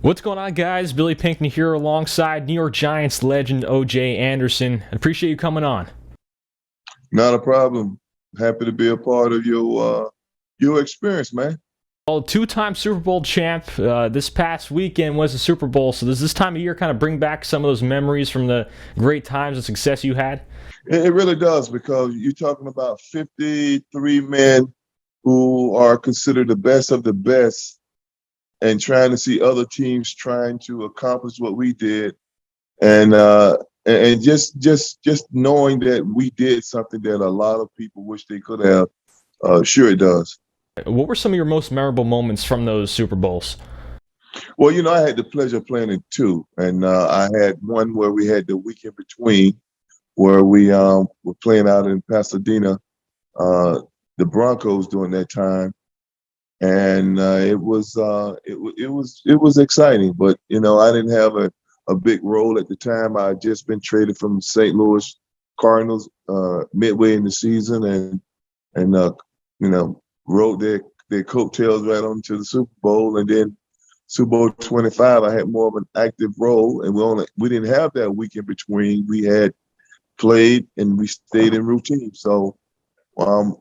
What's going on, guys? Billy Pinckney here alongside New York Giants legend O.J. Anderson. I appreciate you coming on. Not a problem. Happy to be a part of your experience, man. Well, two-time Super Bowl champ. This past weekend was the Super Bowl, so does this time of year kind of bring back some of those memories from the great times and success you had? It really does because you're talking about 53 men who are considered the best of the best and trying to see other teams trying to accomplish what we did. And just knowing that we did something that a lot of people wish they could have, sure it does. What were some of your most memorable moments from those Super Bowls? Well, I had the pleasure of playing in two, and I had one where we had the week in between, where we were playing out in Pasadena, the Broncos during that time, and it was exciting. But I didn't have a big role at the time. I had just been traded from St. Louis Cardinals midway in the season, and rode their coattails right on to the Super Bowl, and then Super Bowl 25, I had more of an active role, and we didn't have that week in between. We had played and we stayed in routine. So, and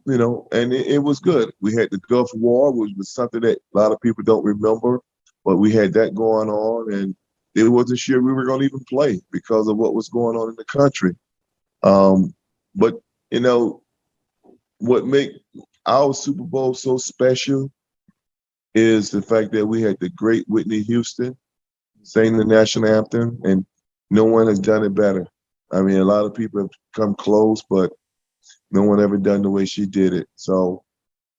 it was good. We had the Gulf War, which was something that a lot of people don't remember, but we had that going on, and it wasn't sure we were going to even play because of what was going on in the country. But what made our Super Bowl so special is the fact that we had the great Whitney Houston sing the national anthem, and no one has done it better. I mean, a lot of people have come close, but no one ever done the way she did it. So,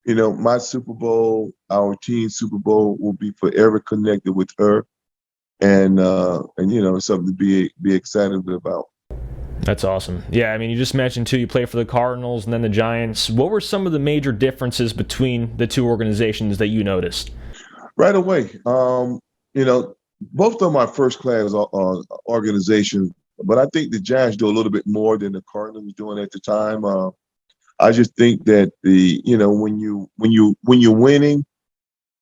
my Super Bowl, our team's Super Bowl, will be forever connected with her, and it's something to be excited about. That's awesome. Yeah, I mean, you just mentioned, too, you played for the Cardinals and then the Giants. What were some of the major differences between the two organizations that you noticed? Right away, both of them are first-class organizations, but I think the Giants do a little bit more than the Cardinals was doing at the time. I just think that when you're winning,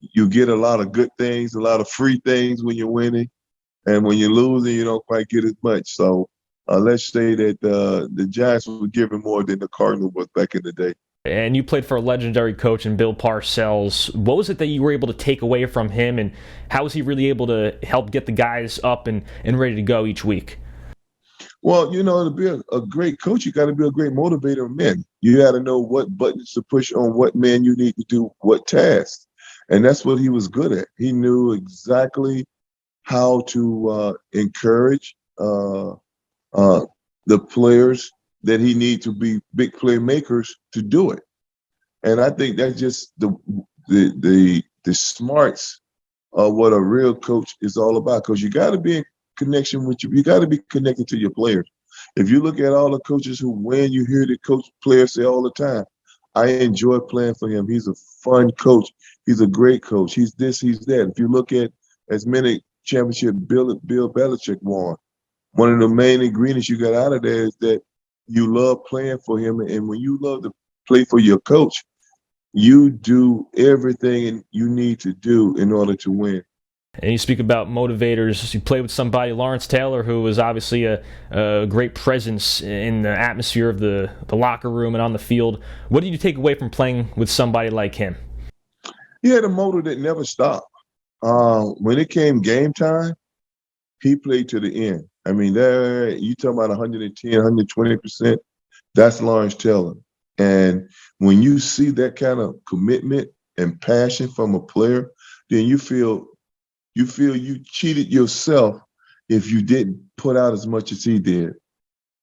you get a lot of good things, a lot of free things when you're winning, and when you're losing, you don't quite get as much. So let's say that the Giants were given more than the Cardinals was back in the day. And you played for a legendary coach in Bill Parcells. What was it that you were able to take away from him, and how was he really able to help get the guys up and ready to go each week? Well, to be a great coach, you got to be a great motivator of men. You got to know what buttons to push on what men you need to do what tasks. And that's what he was good at. He knew exactly how to encourage the players that he need to be big playmakers to do it. And I think that's just the smarts of what a real coach is all about, because you got to be in connection with you got to be connected to your players. If you look at all the coaches who win, you hear the players say all the time, I enjoy playing for him. He's a fun coach. He's a great coach. He's this, he's that. If you look at as many championships Bill Belichick won, one of the main ingredients you got out of there is that you love playing for him. And when you love to play for your coach, you do everything you need to do in order to win. And you speak about motivators. You played with somebody, Lawrence Taylor, who was obviously a great presence in the atmosphere of the locker room and on the field. What did you take away from playing with somebody like him? He had a motor that never stopped. When it came game time, he played to the end. I mean, there you talking about 110, 120%. That's Lawrence Taylor. And when you see that kind of commitment and passion from a player, then you feel you cheated yourself if you didn't put out as much as he did.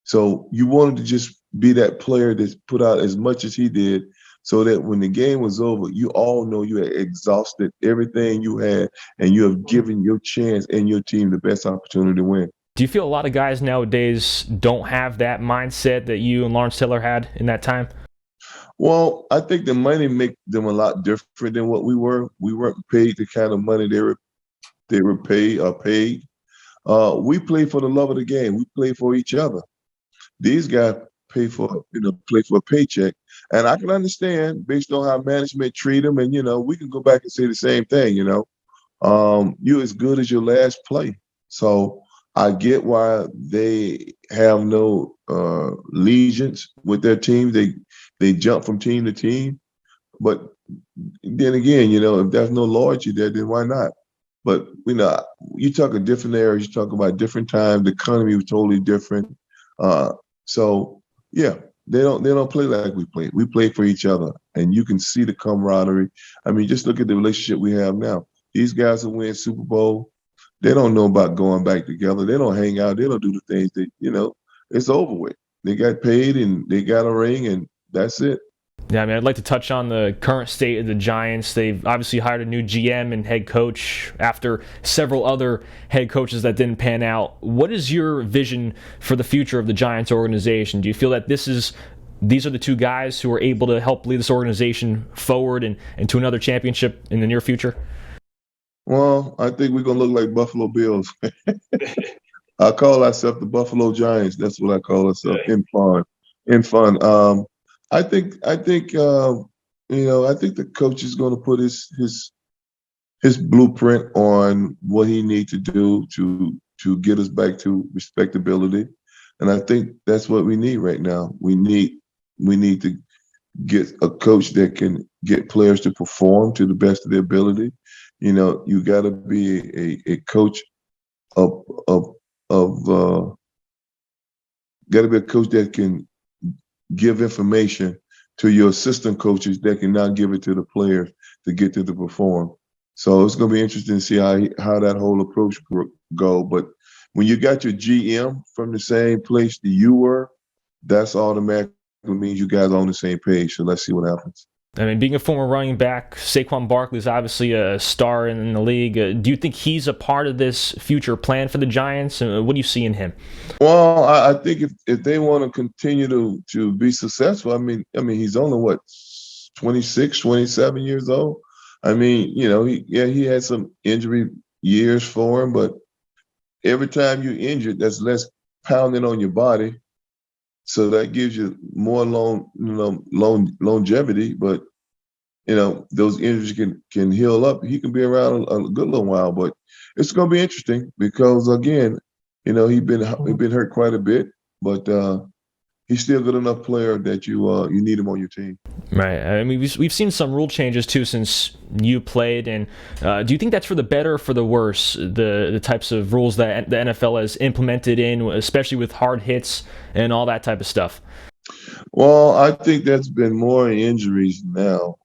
So you wanted to just be that player that put out as much as he did, so that when the game was over, you all know you had exhausted everything you had, and you have given your chance and your team the best opportunity to win. Do you feel a lot of guys nowadays don't have that mindset that you and Lawrence Taylor had in that time? Well, I think the money make them a lot different than what we were. We weren't paid the kind of money they were paid. We play for the love of the game. We play for each other. These guys play for a paycheck. And I can understand based on how management treat them. And, we can go back and say the same thing, you're as good as your last play. So I get why they have no allegiance with their team. They jump from team to team. But then again, if there's no loyalty there, then why not? But you talk in different areas. You talk about different times. The economy was totally different. Uh, so yeah, they don't play like we play. We play for each other, and you can see the camaraderie. I mean, just look at the relationship we have now. These guys who win Super Bowl, they don't know about going back together. They don't hang out. They don't do the things that it's over with. They got paid and they got a ring, and that's it. Yeah, I mean, I'd like to touch on the current state of the Giants. They've obviously hired a new GM and head coach after several other head coaches that didn't pan out. What is your vision for the future of the Giants organization? Do you feel that these are the two guys who are able to help lead this organization forward and to another championship in the near future? Well, I think we're gonna look like Buffalo Bills. I call ourselves the Buffalo Giants. That's what I call ourselves in fun. In fun. I think the coach is going to put his blueprint on what he needs to do to get us back to respectability, and I think that's what we need right now. We need to get a coach that can get players to perform to the best of their ability. You got to be a coach got to be a coach that can give information to your assistant coaches that can now give it to the players to get them to perform. So it's going to be interesting to see how that whole approach go. But when you got your GM from the same place that you were, that's automatically means you guys are on the same page. So let's see what happens. I mean, being a former running back, Saquon Barkley is obviously a star in the league. Do you think he's a part of this future plan for the Giants? What do you see in him? Well, I think if they want to continue to be successful, I mean, he's only 26, 27 years old. I mean, he had some injury years for him, but every time you're injured, that's less pounding on your body. So that gives you more longevity, but those injuries can heal up. He can be around a good little while, but it's going to be interesting because again, he's been hurt quite a bit, but he's still a good enough player that you need him on your team. Right. I mean, we've seen some rule changes too since you played, and do you think that's for the better or for the worse? The types of rules that the NFL has implemented especially with hard hits and all that type of stuff. Well, I think there's been more injuries now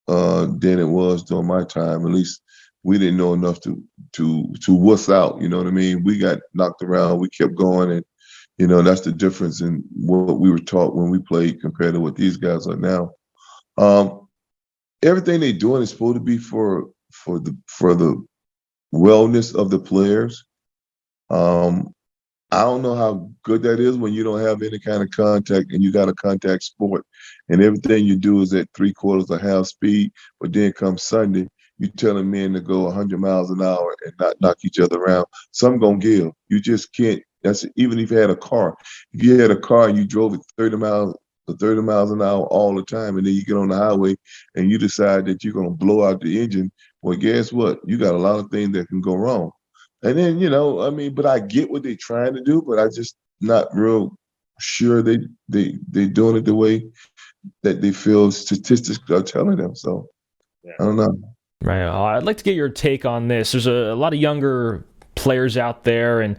than it was during my time. At least we didn't know enough to wuss out. You know what I mean? We got knocked around. We kept going, and that's the difference in what we were taught when we played compared to what these guys are now. Everything they're doing is supposed to be for the wellness of the players. I don't know how good that is when you don't have any kind of contact and you got a contact sport and everything you do is at 3/4 of half speed, but then come Sunday, you telling men to go 100 miles an hour and not knock each other around. Some gonna give. You just can't. That's even if you had a car. If you had a car and you drove at 30 miles an hour all the time, and then you get on the highway and you decide that you're gonna blow out the engine, well, guess what? You got a lot of things that can go wrong. And then, but I get what they're trying to do, but I just not real sure they doing it the way that they feel statistics are telling them. So I don't know. Right. I'd like to get your take on this. There's a lot of younger players out there and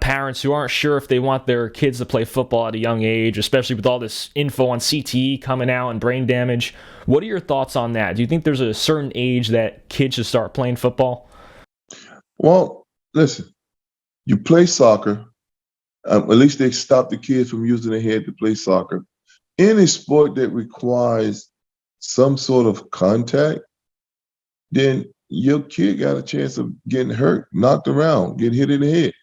parents who aren't sure if they want their kids to play football at a young age, especially with all this info on CTE coming out and brain damage. What are your thoughts on that? Do you think there's a certain age that kids should start playing football? Well, listen, you play soccer. At least they stop the kids from using their head to play soccer. Any sport that requires some sort of contact, then your kid got a chance of getting hurt, knocked around, get hit in the head.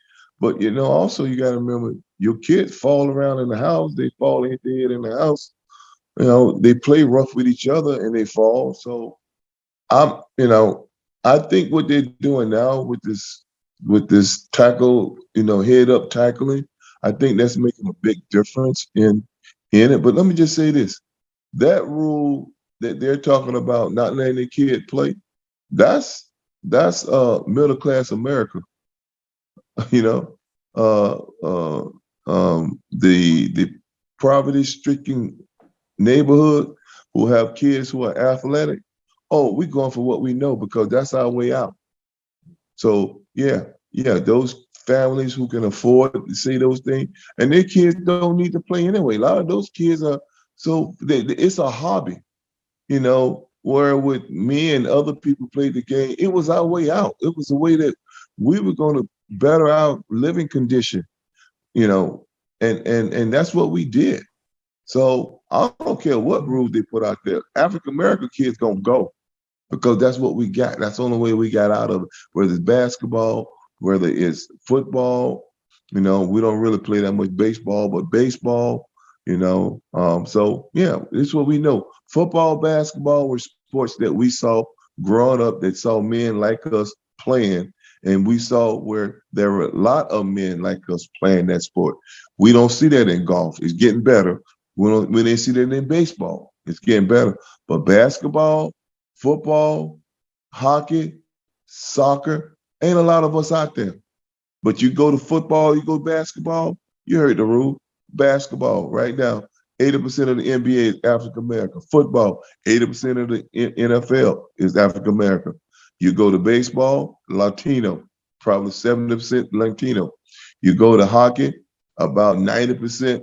But, also you got to remember, your kids fall around in the house. They fall and hit their head in the house. They play rough with each other and they fall. So, I think what they're doing now with this tackle, head up tackling, I think that's making a big difference in it. But let me just say this. That rule that they're talking about not letting the kid play, that's That's middle class America. You know, the poverty stricken neighborhood who have kids who are athletic. Oh, we're going for what we know because that's our way out. So yeah, those families who can afford to say those things, and their kids don't need to play anyway. A lot of those kids are it's a hobby, where with me and other people played the game, it was our way out. It was a way that we were going to better our living condition, and that's what we did. So I don't care what rules they put out there. African American kids gonna go because that's what we got. That's the only way we got out of it. Whether it's basketball, whether it's football, we don't really play that much baseball, but baseball, so yeah, it's what we know. Football, basketball were sports that we saw growing up, that saw men like us playing, and we saw where there were a lot of men like us playing that sport. We don't see that in golf. It's getting better. We didn't see that in baseball. It's getting better. But basketball, football, hockey, soccer, ain't a lot of us out there. But you go to football, you go to basketball, you heard the rule. Basketball, right now, 80% of the NBA is African American. Football, 80% of the NFL is African American. You go to baseball, Latino, probably 70% Latino. You go to hockey, about 90%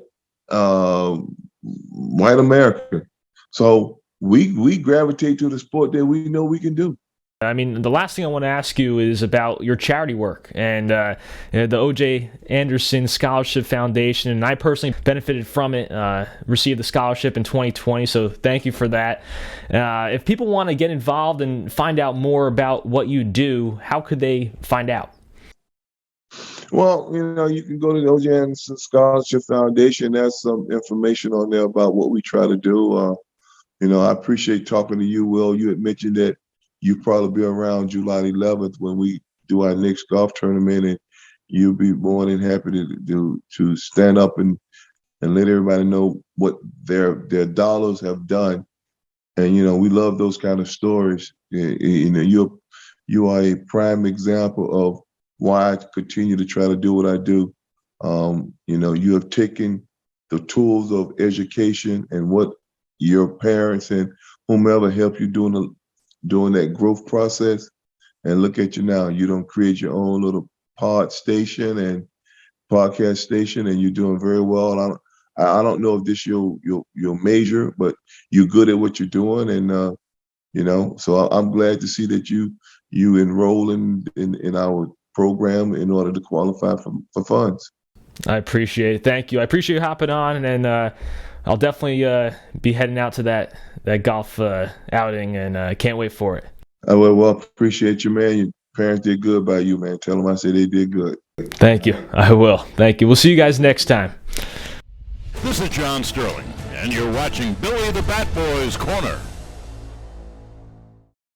white American. So we gravitate to the sport that we know we can do. I mean, the last thing I want to ask you is about your charity work and the O.J. Anderson Scholarship Foundation, and I personally benefited from it, received the scholarship in 2020, so thank you for that. If people want to get involved and find out more about what you do, how could they find out? Well, you can go to the O.J. Anderson Scholarship Foundation. There's some information on there about what we try to do. I appreciate talking to you, Will. You had mentioned that you probably be around July 11th when we do our next golf tournament, and you'll be more than happy to stand up and let everybody know what their dollars have done. And we love those kind of stories. You are a prime example of why I continue to try to do what I do. You have taken the tools of education and what your parents and whomever helped you during that growth process, and look at you now. You don't create your own little podcast station, and you're doing very well. I don't know if this your major, but you're good at what you're doing, and so I'm glad to see that you enroll in our program in order to qualify for funds. I appreciate it. Thank you. I appreciate you hopping on, and I'll definitely be heading out to that golf outing, and can't wait for it. Well, appreciate you, man. Your parents did good by you, man. Tell them I said they did good. Thank you. I will. Thank you. We'll see you guys next time. This is John Sterling, and you're watching Billy the Bat Boy's Corner.